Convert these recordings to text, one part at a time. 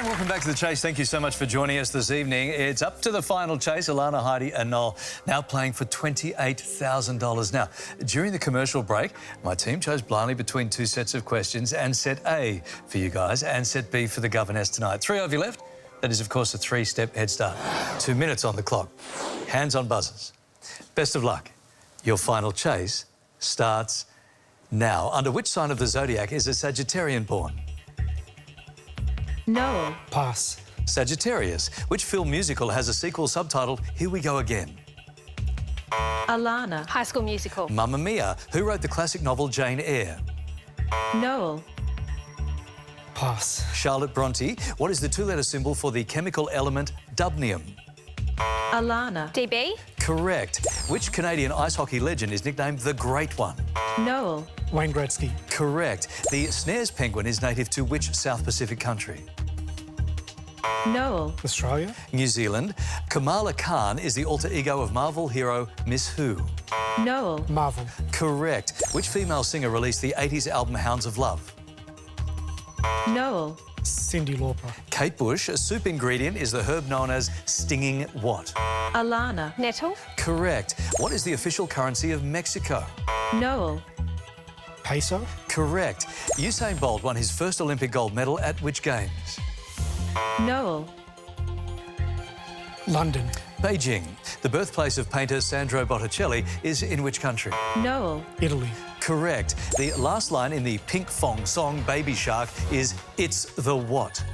And welcome back to The Chase. Thank you so much for joining us this evening. It's up to the final chase. Alana, Heidi and Noel now playing for $28,000. Now, during the commercial break, my team chose blindly between two sets of questions, and set A for you guys and set B for the governess tonight. 3 of you left. That is, of course, a 3-step head start. 2 minutes on the clock. Hands on buzzers. Best of luck. Your final chase starts now. Under which sign of the zodiac is a Sagittarian born? Noel. Pass. Sagittarius. Which film musical has a sequel subtitled Here We Go Again? Alana. High School Musical. Mamma Mia. Who wrote the classic novel Jane Eyre? Noel. Pass. Charlotte Bronte. What is the 2-letter symbol for the chemical element dubnium? Alana. DB. Correct. Which Canadian ice hockey legend is nicknamed the Great One? Noel. Wayne Gretzky. Correct. The Snares penguin is native to which South Pacific country? Noel. Australia. New Zealand. Kamala Khan is the alter ego of Marvel hero Miss Who? Noel. Marvel. Correct. Which female singer released the 80s album Hounds of Love? Noel. Cyndi Lauper. Kate Bush. A soup ingredient is the herb known as stinging what? Alana. Nettle. Correct. What is the official currency of Mexico? Noel. Peso. Correct. Usain Bolt won his first Olympic gold medal at which games? Noel. London. Beijing. The birthplace of painter Sandro Botticelli is in which country? Noel. Italy. Correct. The last line in the Pink Fong song Baby Shark is "It's the what?"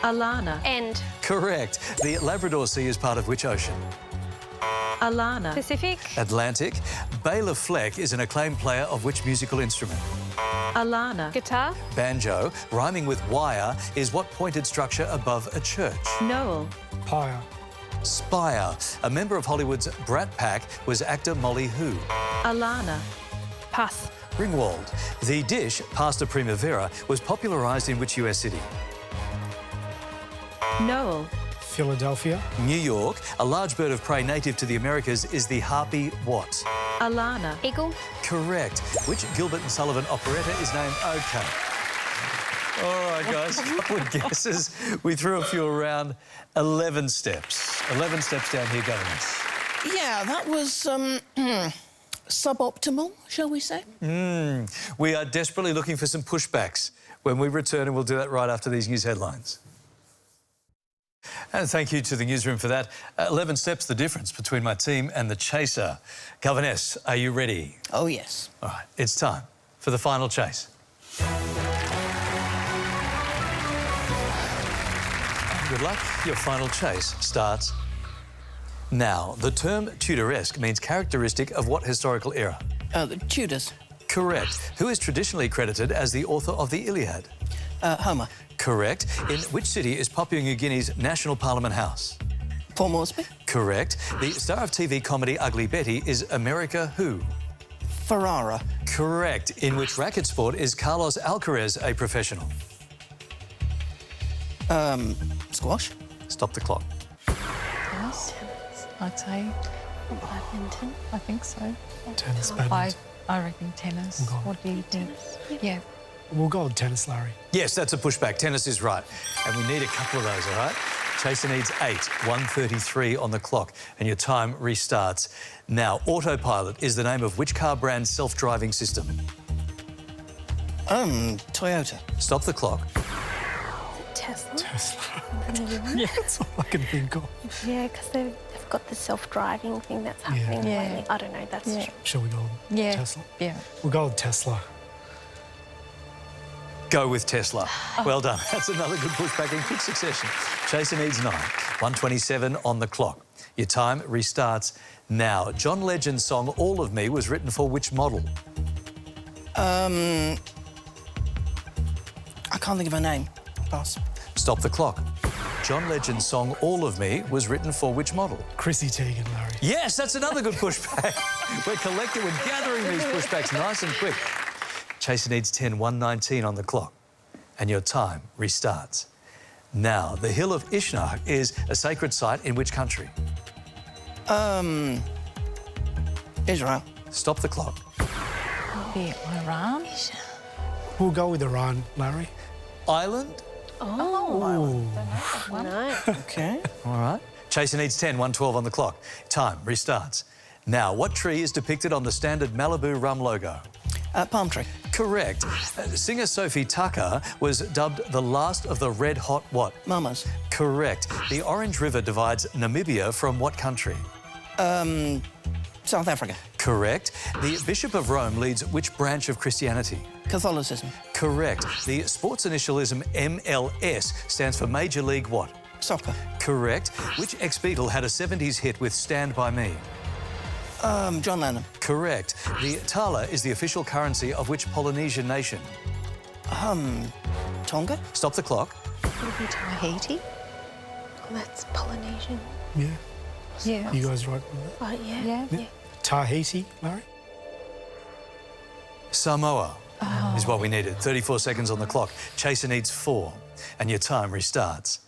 Alana. End. Correct. The Labrador Sea is part of which ocean? Alana. Pacific. Atlantic. Bela Fleck is an acclaimed player of which musical instrument? Alana. Guitar. Banjo. Rhyming with wire is what pointed structure above a church? Noel. Pyre. Spire. A member of Hollywood's Brat Pack was actor Molly Who? Alana. Pass. Ringwald. The dish, pasta primavera, was popularised in which US city? Noel. Philadelphia. New York. A large bird of prey native to the Americas is the harpy what? Alana. Eagle. Correct. Which Gilbert and Sullivan operetta is named... OK. All right, guys, a couple of guesses. We threw a few around. 11 steps. 11 steps down here, governors. Yeah, that was suboptimal, shall we say? We are desperately looking for some pushbacks when we return, and we'll do that right after these news headlines. And thank you to the newsroom for that. 11 steps, the difference between my team and the chaser. Governess, are you ready? Oh, yes. All right, it's time for the final chase. Good luck. Your final chase starts now. The term Tudoresque means characteristic of what historical era? The Tudors. Correct. Who is traditionally credited as the author of the Iliad? Homer. Correct. In which city is Papua New Guinea's National Parliament House? Port Moresby. Correct. The star of TV comedy Ugly Betty is America who? Ferrara. Correct. In which racket sport is Carlos Alcaraz a professional? Squash. Stop the clock. Tennis, I'd say. Badminton. I think so. Tennis, badminton. I reckon tennis. Okay. What do you think? Yeah. We'll go with tennis, Larry. Yes, that's a pushback. Tennis is right. And we need a couple of those, all right? Chaser needs 8, 1:33 on the clock, and your time restarts now. Autopilot is the name of which car brand self-driving system? Toyota. Stop the clock. Tesla. Tesla. Yeah, that's all I can think of. Yeah, because they've got the self-driving thing that's happening Yeah. lately. I don't know, that's true. Shall we go with Yeah. Tesla? Yeah. We'll go with Tesla. Go with Tesla. Well done. That's another good pushback in quick succession. Chaser needs 9, 1:27 on the clock. Your time restarts now. John Legend's song All of Me was written for which model? I can't think of her name. Pass. Stop the clock. John Legend's song All of Me was written for which model? Chrissy Teigen, Larry. Yes, that's another good pushback. We're gathering these pushbacks nice and quick. Chaser needs 10, 1:19 on the clock. And your time restarts now. The Hill of Ishnar is a sacred site in which country? Israel. Stop the clock. Be Iran. We'll go with Iran, Larry. Island Oh, I don't know that one. no. Okay. All right. Chaser needs 10, 112 on the clock. Time restarts. Now, what tree is depicted on the standard Malibu rum logo? Palm tree. Correct. Singer Sophie Tucker was dubbed the last of the red hot what? Mamas. Correct. The Orange River divides Namibia from what country? South Africa. Correct. The Bishop of Rome leads which branch of Christianity? Catholicism. Correct. The sports initialism MLS stands for Major League what? Soccer. Correct. Which ex-Beatle had a 70s hit with Stand By Me? John Lennon. Correct. The thaler is the official currency of which Polynesian nation? Tonga. Stop the clock. Would it be Tahiti? Oh, that's Polynesian. Yeah. Yeah. You guys right with that? Right, yeah. Yeah. Tahiti, Larry? Samoa is what we needed. 34 seconds on the clock. Chaser needs 4, and your time restarts.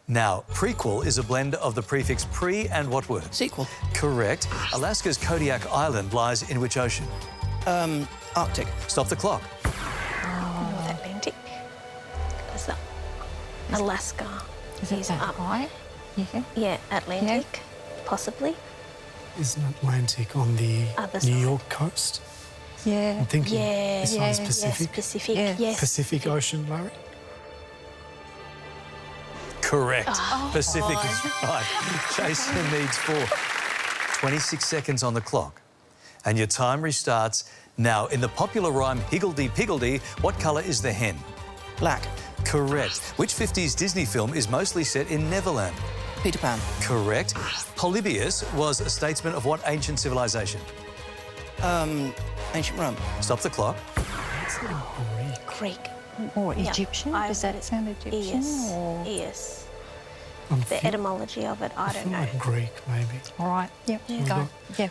Now, prequel is a blend of the prefix pre and what word? Sequel. Correct. Alaska's Kodiak Island lies in which ocean? Arctic. Stop the clock. North Atlantic. Is that Alaska? Is it that up. high? Yeah. Yeah, Atlantic, possibly. Isn't Atlantic on the Other New side. York coast? Yeah. I'm thinking Yeah, this one's yeah. Pacific. Yes, Pacific. Yeah. Yes. Pacific Ocean, Larry? Correct. Pacific is right. Chaser needs 4. 26 seconds on the clock. And your time restarts now. In the popular rhyme Higgledy-Piggledy, what colour is the hen? Black. Correct. Which 50s Disney film is mostly set in Neverland? Peter Pan. Correct. Polybius was a statesman of what ancient civilization? Ancient Rome. Stop the clock. Greek. Or Yeah, Egyptian? I Does would- that sound Egyptian? Yes. Or... Yes. I'm The thi- etymology of it, I don't feel know. like Greek, maybe. All right. Yep. Yeah. Go. Yeah.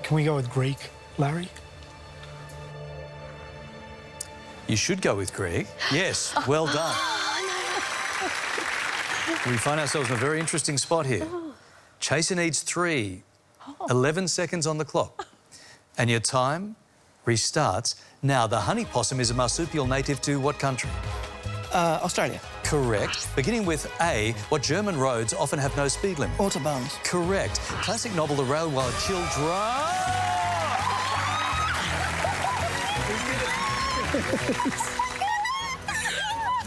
Can we go with Greek, Larry? You should go with Greg. Yes, well done. We find ourselves in a very interesting spot here. Chaser needs 3. 11 seconds on the clock. And your time restarts. Now, the honey possum is a marsupial native to what country? Australia. Correct. Beginning with A, what German roads often have no speed limit? Autobahns. Correct. Classic novel The Railway Children.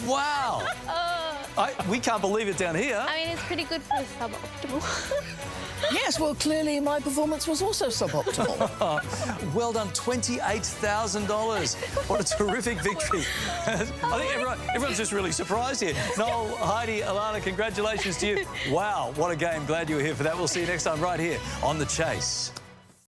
Wow. We can't believe it down here. I mean, it's pretty good for a suboptimal. Yes, well, clearly my performance was also suboptimal. Well done, $28,000. What a terrific victory. I think everyone's just really surprised here. Noel, Heidi, Alana, congratulations to you. Wow, what a game. Glad you were here for that. We'll see you next time right here on The Chase.